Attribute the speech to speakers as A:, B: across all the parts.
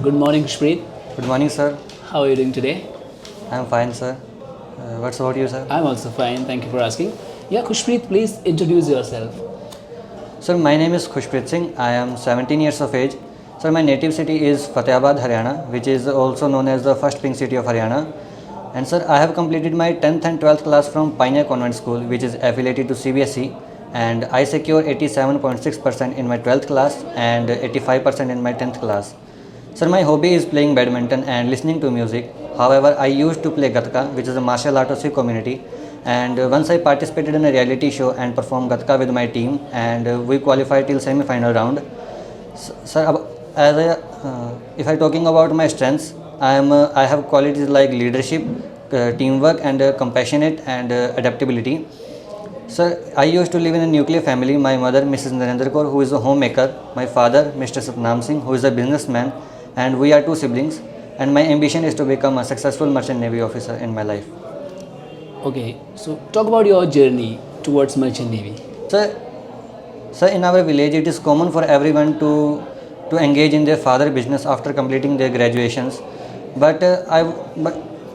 A: Good morning, Shpreet.
B: Good morning, sir.
A: How are you doing today?
B: I am fine, sir. What's about you, sir?
A: I'm also fine. Thank you for asking. Yeah, Khushpreet, please introduce yourself.
B: Sir, my name is Khushpreet Singh. I am 17 years of age. Sir, my native city is Fatehabad, Haryana, which is also known as the first pink city of Haryana. And sir, I have completed my 10th and 12th class from Pioneer Convent School, which is affiliated to CBSE. And I secured 87.6% in my 12th class and 85% in my 10th class. Sir, my hobby is playing badminton and listening to music. However, I used to play Gatka, which is a martial art of Sikh community. And once I participated in a reality show and performed Gatka with my team, and we qualified till semi-final round. Sir, if I'm talking about my strengths, I have qualities like leadership, teamwork, and compassionate and adaptability. Sir, I used to live in a nuclear family. My mother, Mrs. Narendra Kaur, who is a homemaker. My father, Mr. Satnam Singh, who is a businessman, and we are two siblings. And my ambition is to become a successful merchant navy officer in my life.
A: Okay, so talk about your journey towards Merchant Navy.
B: Sir, in our village, it is common for everyone to engage in their father business after completing their graduations. But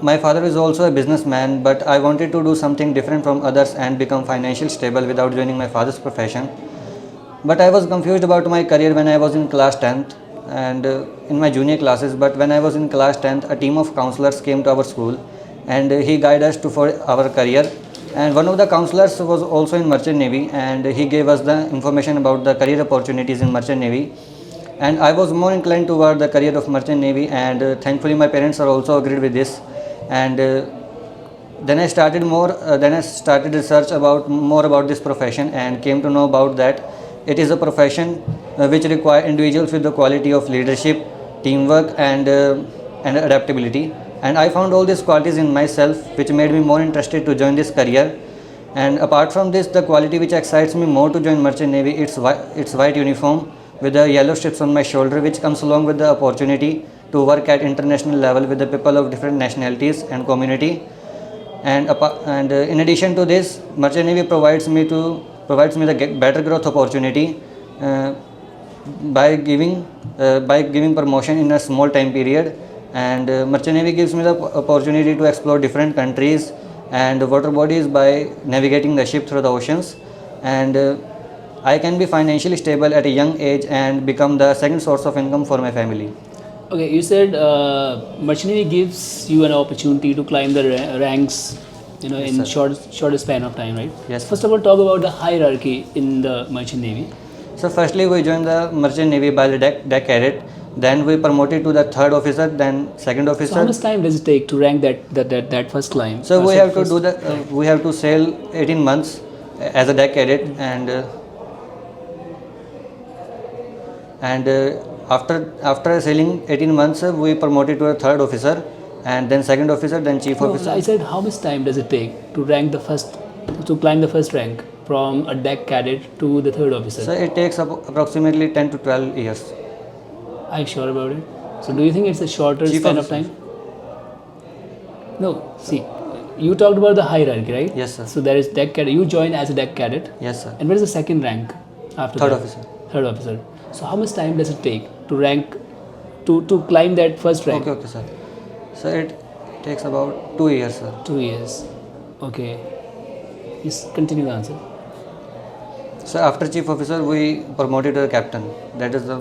B: my father is also a businessman, but I wanted to do something different from others and become financially stable without joining my father's profession. But I was confused about my career when I was in class 10th and in my junior classes. But when I was in class 10th, a team of counselors came to our school and he guided us for our career. And one of the counselors was also in Merchant Navy and he gave us the information about the career opportunities in Merchant Navy. And I was more inclined toward the career of Merchant Navy, and thankfully my parents are also agreed with this. And then I started research more about this profession and came to know about that it is a profession which requires individuals with the quality of leadership, teamwork, and adaptability. And I found all these qualities in myself, which made me more interested to join this career. And apart from this, the quality which excites me more to join Merchant Navy, it's white uniform with the yellow strips on my shoulder, which comes along with the opportunity to work at international level with the people of different nationalities and community. And in addition to this, Merchant Navy provides me the better growth opportunity by giving promotion in a small time period. And Merchant Navy gives me the opportunity to explore different countries and water bodies by navigating the ship through the oceans. And I can be financially stable at a young age and become the second source of income for my family.
A: Okay, you said Merchant Navy gives you an opportunity to climb the ranks,
B: Yes,
A: in
B: sir.
A: shorter span of time, right?
B: Yes, sir.
A: First of all, talk about the hierarchy in the Merchant Navy.
B: So firstly, we joined the Merchant Navy by the deck cadet. Then we promoted to the third officer, then second
A: So
B: officer.
A: how much time does it take to rank that first climb?
B: So we have to
A: first
B: do we have to sail 18 months as a deck cadet, and after sailing 18 months, we promoted to a third officer, and then second officer, then chief
A: No,
B: officer.
A: I said how much time does it take to climb the first rank from a deck cadet to the third officer?
B: So it takes approximately 10 to 12 years.
A: Are you sure about it? So do you think it's a shorter
B: Chief
A: span of
B: officer.
A: time? No, see, you talked about the hierarchy, right?
B: Yes, sir.
A: So there is deck cadet. You join as a deck cadet.
B: Yes, sir.
A: And what is the second rank after
B: Third
A: that?
B: officer.
A: Third officer. So how much time does it take to rank, to climb that first rank?
B: Okay, sir. So it takes about 2 years, sir.
A: 2 years. Okay. Just continue the answer.
B: So after chief officer, we promoted to the captain. That is the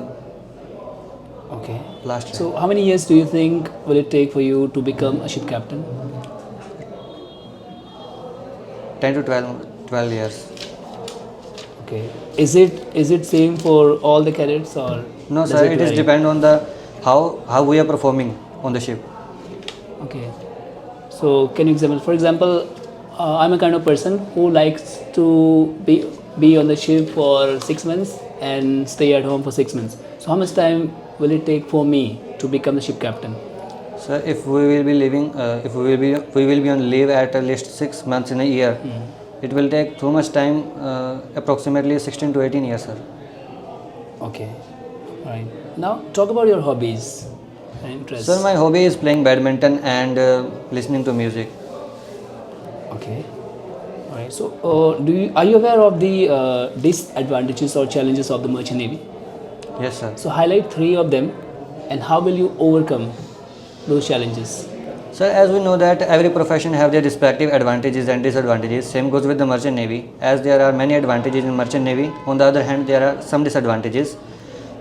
A: Okay.
B: last rank.
A: So how many years do you think will it take for you to become a ship captain?
B: 10 to 12 years.
A: Okay. Is it same for all the cadets or?
B: No,
A: does
B: sir. It is
A: vary?
B: depend on the how we are performing on the ship.
A: Okay. So can you example? For example, I'm a kind of person who likes to be on the ship for 6 months and stay at home for 6 months. So how much time will it take for me to become the ship captain?
B: So if we will be living, if we will be on leave at least 6 months in a year, it will take too much time, approximately 16 to 18 years, sir.
A: Okay. All right. Now talk about your hobbies and interests.
B: Sir, my hobby is playing badminton and listening to music.
A: Okay. All right. So are you aware of the disadvantages or challenges of the merchant navy?
B: Yes, sir.
A: So highlight 3 of them and how will you overcome those challenges?
B: So as we know that every profession have their respective advantages and disadvantages. Same goes with the merchant navy. As there are many advantages in merchant navy, on the other hand there are some disadvantages.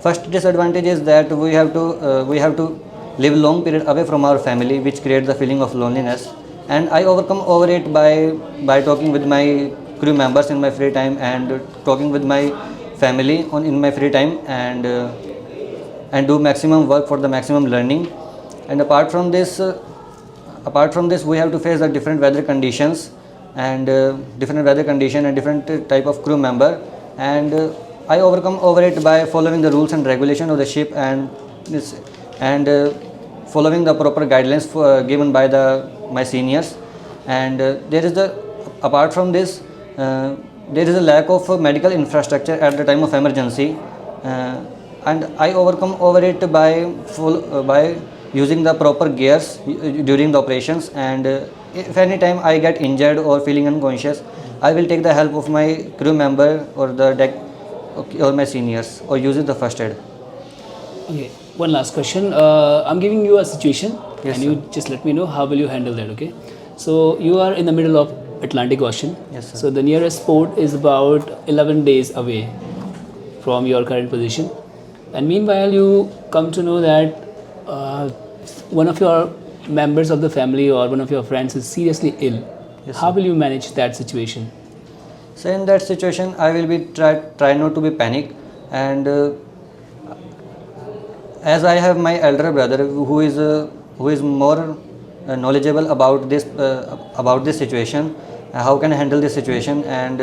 B: First disadvantage is that we have to live long period away from our family, which creates the feeling of loneliness. And I overcome over it by talking with my crew members in my free time, and talking with my family in my free time, and do maximum work for the maximum learning. And apart from this, we have to face the different weather conditions and different type of crew member, and I overcome over it by following the rules and regulation of the ship, and following the proper guidelines given by my seniors. And apart from this, there is a lack of medical infrastructure at the time of emergency, and I overcome over it by using the proper gears during the operations. And if any time I get injured or feeling unconscious, I will take the help of my crew member or the deck or my seniors, or use the first aid.
A: Okay, one last question. I'm giving you a situation,
B: Yes,
A: and you just let me know how will you handle that. Okay, so you are in the middle of Atlantic Ocean.
B: Yes, sir.
A: So the nearest port is about 11 days away from your current position, and meanwhile you come to know that one of your members of the family or one of your friends is seriously ill.
B: Yes,
A: How
B: sir.
A: will you manage that situation?
B: So in that situation, I will be try not to be panic, and as I have my elder brother who is more knowledgeable about this situation, how can I handle this situation. And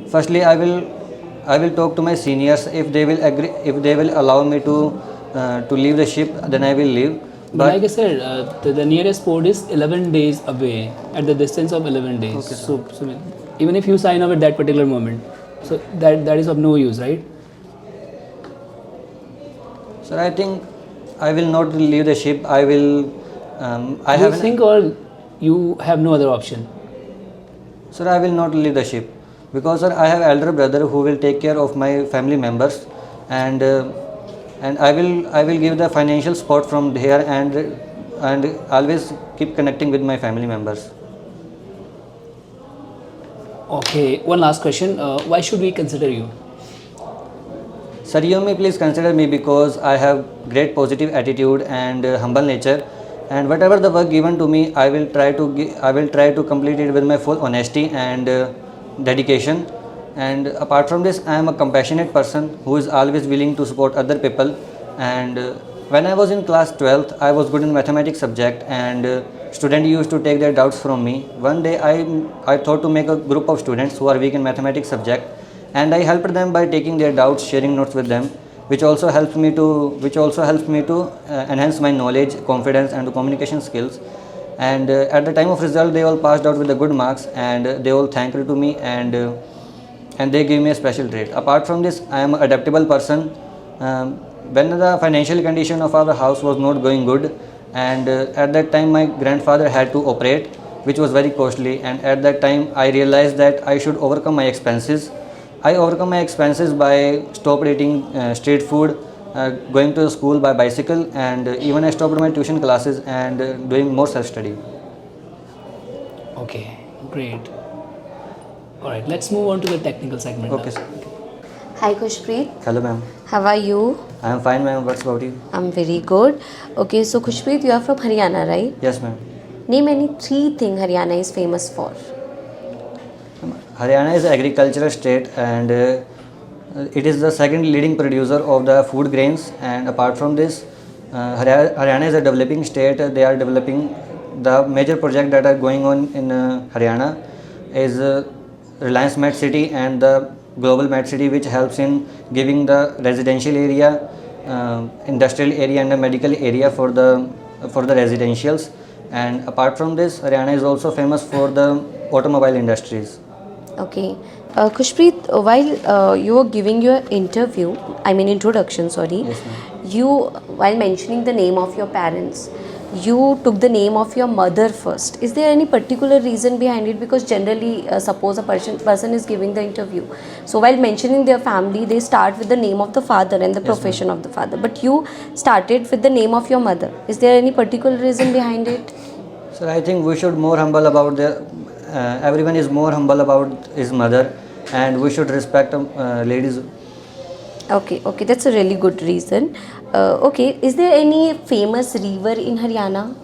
B: firstly, I will talk to my seniors. If they will agree, if they will allow me to leave the ship, then I will leave.
A: But like I said, the nearest port is 11 days away, at the distance of 11 days.
B: Okay,
A: so even if you sign up at that particular moment, so that is of no use, right?
B: Sir, I think I will not leave the ship. I will. I
A: You
B: have.
A: think, or you have no other option?
B: Sir, I will not leave the ship, because sir, I have elder brother who will take care of my family members, and I will give the financial support from here, and always keep connecting with my family members.
A: Okay, one last question. Why should we consider you?
B: Sir, you may please consider me because I have great positive attitude and humble nature, and whatever the work given to me, I will try to complete it with my full honesty and dedication. And apart from this, I am a compassionate person who is always willing to support other people. And when I was in class 12th, I was good in mathematics subject, and students used to take their doubts from me. One day I thought to make a group of students who are weak in mathematics subject, and I helped them by taking their doubts, sharing notes with them, which also helps me to enhance my knowledge, confidence, and communication skills. And at the time of result, they all passed out with the good marks, and they all thanked to me, and they gave me a special grade. Apart from this, I am an adaptable person. When the financial condition of our house was not going good, and at that time my grandfather had to operate, which was very costly, and at that time I realized that I should overcome my expenses. I overcome my expenses by stop eating street food, going to school by bicycle, and even I stopped my tuition classes and doing more self-study.
A: Okay, great. All right, let's move on to the technical segment.
B: Okay,
A: now.
B: sir.
C: Hi Khushpreet,
B: Hello, ma'am.
C: how are you?
B: I am fine, ma'am. What's about you?
C: I'm very good. Okay, so Khushpreet, you are from Haryana, right?
B: Yes, ma'am.
C: Name any 3 things Haryana is famous for.
B: Haryana is an agricultural state, and it is the second leading producer of the food grains. And apart from this, Haryana is a developing state. They are developing the major project that are going on in Haryana is Reliance Med City and the Global Med City, which helps in giving the residential area, industrial area, and the medical area for the residentials. And apart from this, Haryana is also famous for the automobile industries.
C: Okay. Khushpreet, while you were giving your introduction,
B: Yes, ma'am.
C: you, while mentioning the name of your parents, you took the name of your mother first. Is there any particular reason behind it? Because generally, suppose a person is giving the interview, so while mentioning their family, they start with the name of the father and the
B: Yes,
C: profession of the father. But you started with the name of your mother. Is there any particular reason behind it?
B: So I think we should more humble about the. Everyone is more humble about his mother, and we should respect ladies.
C: Okay, okay, that's a really good reason. Okay, is there any famous river in Haryana?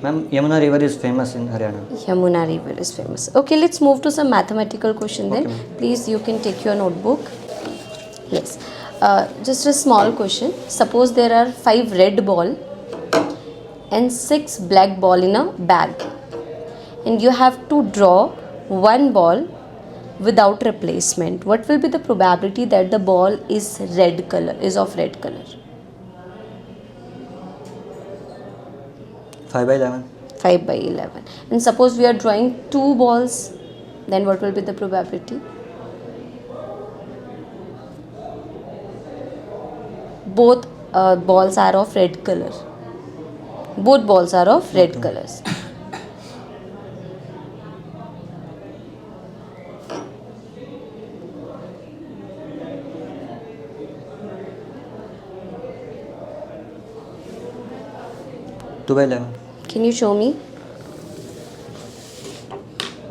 B: Ma'am, Yamuna River is famous in Haryana.
C: Yamuna river is famous. Okay, let's move to some mathematical question then.
B: Okay, ma'am.
C: Please, you can take your notebook. Yes. Just a small question. Suppose there are 5 red ball and 6 black ball in a bag, and you have to draw one ball without replacement. What will be the probability that the ball is red color, is of red color?
B: 5/11.
C: 5 by 11. And suppose we are drawing 2 balls, then what will be the probability? Both balls are of red color. Both balls are of red colors.
B: Two by 11.
C: Can you show me?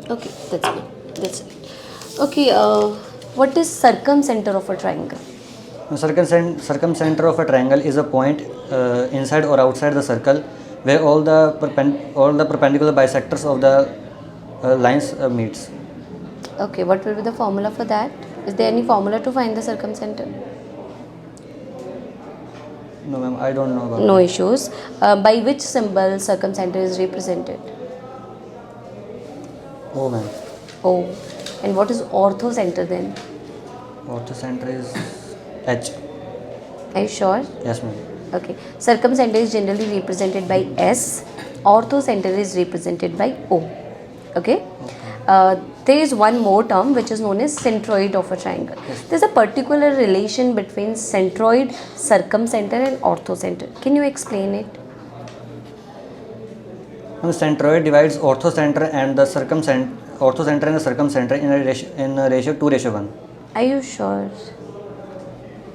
C: Okay, that's good. That's it. Okay, what is circumcenter of a triangle?
B: Circumcenter of a triangle is a point inside or outside the circle where all the perpendicular bisectors of the lines meets.
C: Okay, what will be the formula for that? Is there any formula to find the circumcenter?
B: No, ma'am, I don't know about
C: No issues. By which symbol circumcenter is represented?
B: Oh, ma'am.
C: O. And what is orthocenter then?
B: Orthocenter is H.
C: Are you sure?
B: Yes, ma'am.
C: Okay. Circumcenter is generally represented by S. Orthocenter is represented by O. Okay. There is one more term which is known as centroid of a triangle.
B: Yes.
C: There is a particular relation between centroid, circumcenter and orthocenter. Can you explain it?
B: Centroid divides orthocenter and the circumcenter in a ratio 2:1.
C: Are you sure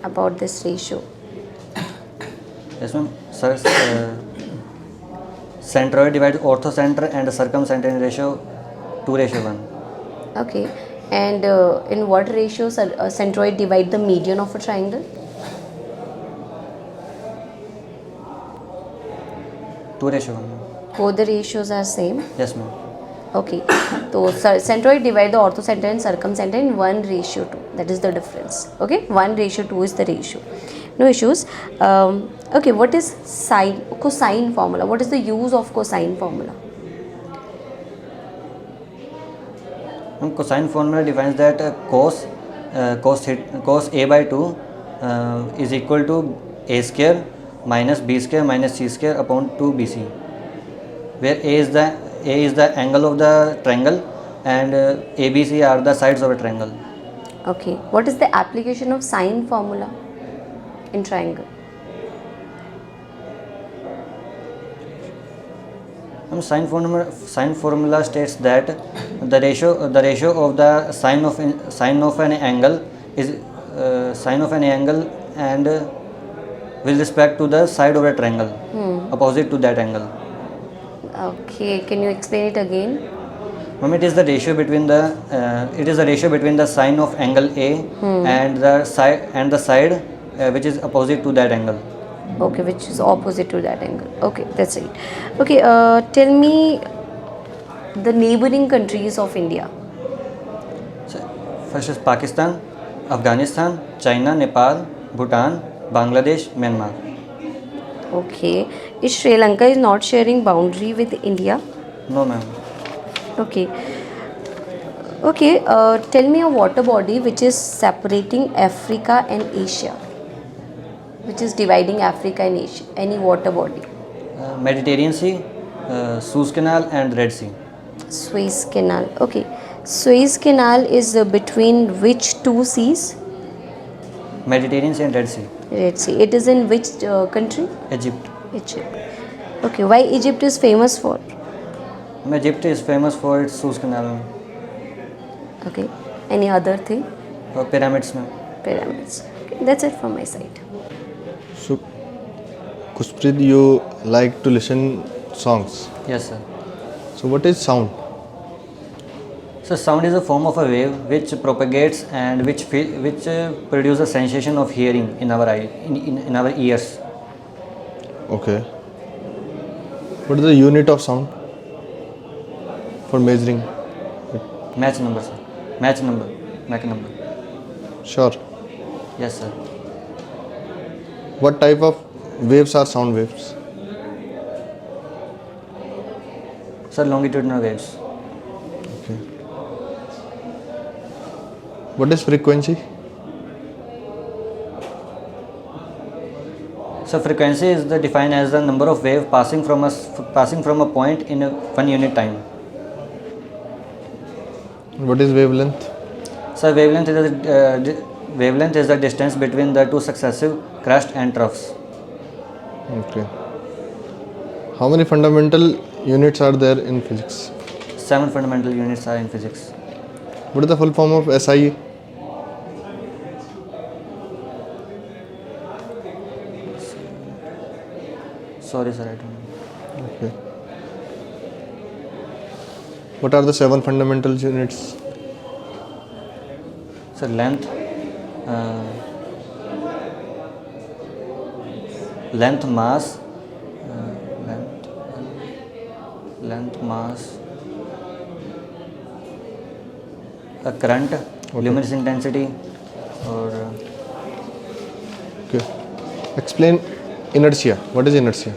C: about this ratio?
B: Yes, ma'am. Centroid divides orthocenter and the circumcenter in ratio 2:1.
C: Okay. And in what ratio centroid divide the median of a triangle?
B: 2:1.
C: Both the ratios are same.
B: Yes, ma'am.
C: Okay. So centroid divide the orthocenter and circumcenter in 1:2. That is the difference. Okay. 1:2 is the ratio. No issues. Okay. What is cosine formula? What is the use of cosine formula?
B: Cosine formula defines that cos A by 2 is equal to A square minus B square minus C square upon 2BC, where A is the angle of the triangle and ABC are the sides of a triangle.
C: Okay. What is the application of sine formula in triangle?
B: Sine formula states that the ratio of the sine of an angle is sine of an angle and with respect to the side of a triangle opposite to that angle.
C: Okay. Can you explain it again?
B: It is the ratio between the sine of angle A and the side which is opposite to that angle.
C: Okay, which is opposite to that angle. Okay, that's it. Okay, tell me the neighboring countries of India.
B: So, first is Pakistan, Afghanistan, China, Nepal, Bhutan, Bangladesh, Myanmar.
C: Okay, is Sri Lanka is not sharing boundary with India?
B: No, ma'am.
C: Okay. Okay, tell me a water body which is separating Africa and Asia. Which is dividing Africa and Asia. Any water body.
B: Mediterranean Sea, Suez Canal and Red Sea.
C: Suez Canal. Okay. Suez Canal is between which two seas?
B: Mediterranean Sea and Red Sea.
C: Red Sea. It is in which country?
B: Egypt.
C: Egypt. Okay, why Egypt is famous for?
B: Egypt is famous for its Suez Canal,
C: Okay, any other thing?
B: pyramids में.
C: Pyramids. Okay, that's it from my side.
D: So, Kushpreet, you like to listen songs.
B: Yes, sir.
D: So, what is sound?
B: So sound is a form of a wave which propagates and which produces a sensation of hearing in our eye, in our ears.
D: Okay. What is the unit of sound for measuring?
B: Match number, sir. Match number. Mach number.
D: Sure.
B: Yes, sir.
D: What type of waves are sound waves?
B: Sir, longitudinal waves.
D: Okay. What is frequency?
B: So frequency is defined as the number of waves passing from a point in a 1 unit time.
D: What is wavelength?
B: So wavelength is the distance between the two successive crests and troughs.
D: Okay. How many fundamental units are there in physics?
B: 7 fundamental units are in physics.
D: What is the full form of SI?
B: Sorry, sir, I don't know.
D: Okay. What are the 7 fundamental units?
B: So length, mass, mass, current, luminous intensity, or
D: Okay. Explain inertia. What is inertia?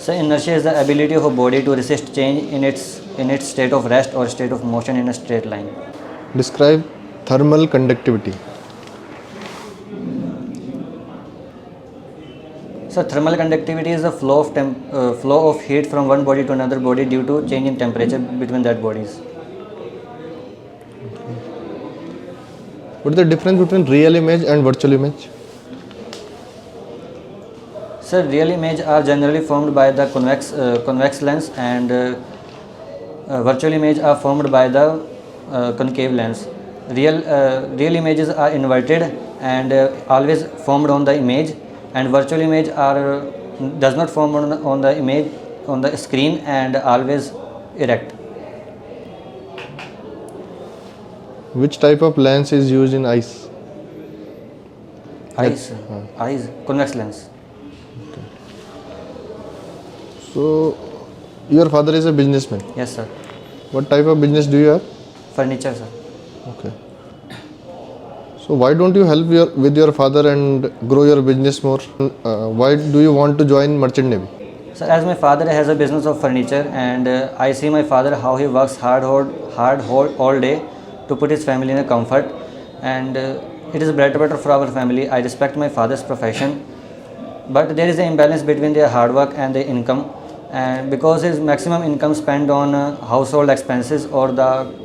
B: so inertia is the ability of a body to resist change in its state of rest or state of motion in a straight line.
D: Describe thermal conductivity.
B: So thermal conductivity is the flow of heat from one body to another body due to change in temperature between that bodies.
D: What is the difference between real image and virtual image?
B: So real image are generally formed by the convex lens, and virtual image are formed by the concave lens. Real images are inverted and always formed on the image, and virtual image does not form on the image on the screen and always erect.
D: Which type of lens is used in eyes?
B: Eyes, convex lens.
D: So, your father is a businessman.
B: Yes, sir.
D: What type of business do you have?
B: Furniture, sir.
D: Okay. So, why don't you help with your father and grow your business more? Why do you want to join Merchant Navy?
B: Sir, as my father has a business of furniture, and I see my father how he works hard all day to put his family in a comfort, and it is bread and butter for our family. I respect my father's profession, but there is an imbalance between their hard work and their income, and because his maximum income spent on household expenses or the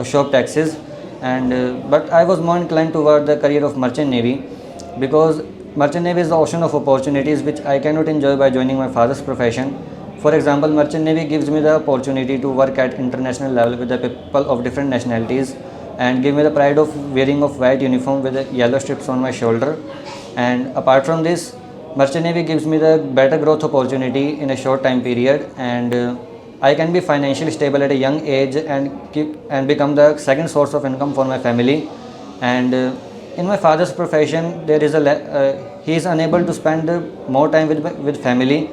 B: shop taxes, and but I was more inclined toward the career of Merchant Navy, because Merchant Navy is the ocean of opportunities which I cannot enjoy by joining my father's profession. For example, Merchant Navy gives me the opportunity to work at international level with the people of different nationalities, and give me the pride of wearing of white uniform with the yellow strips on my shoulder. And apart from this, Merchant Navy gives me the better growth opportunity in a short time period, and I can be financially stable at a young age and become the second source of income for my family. And in my father's profession, there is he is unable to spend more time with family,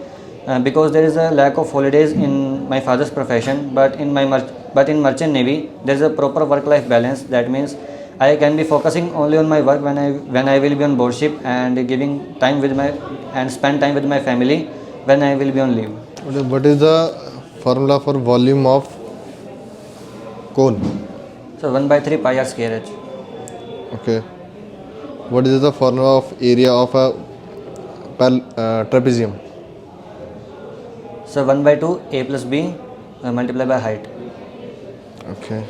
B: because there is a lack of holidays in my father's profession. But in Merchant Navy, there is a proper work-life balance. That means I can be focusing only on my work when I will be on board ship, and giving time and spend time with my family when I will be on leave.
D: What is the formula for volume of cone?
B: So 1/3 pi r square h.
D: Okay. What is the formula of area of a trapezium?
B: So 1/2 a plus b multiplied by height.
D: Okay.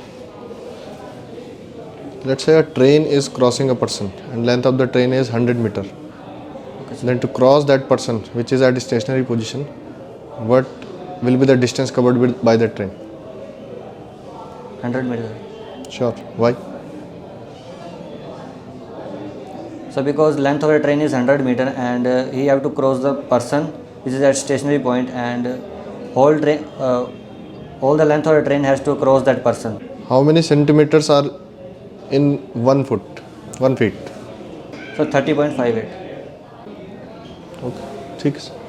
D: Let's say a train is crossing a person and length of the train is 100 meter.
B: Okay,
D: Then to cross that person which is at a stationary position, what will be the distance covered by the train?
B: 100 meters.
D: Sure. Why?
B: So because length of the train is 100 meter and he have to cross the person which is at stationary point, and all the length of the train has to cross that person.
D: How many centimeters are in 1 foot, 1 feet?
B: So 30.58.
D: Okay. ठीक है.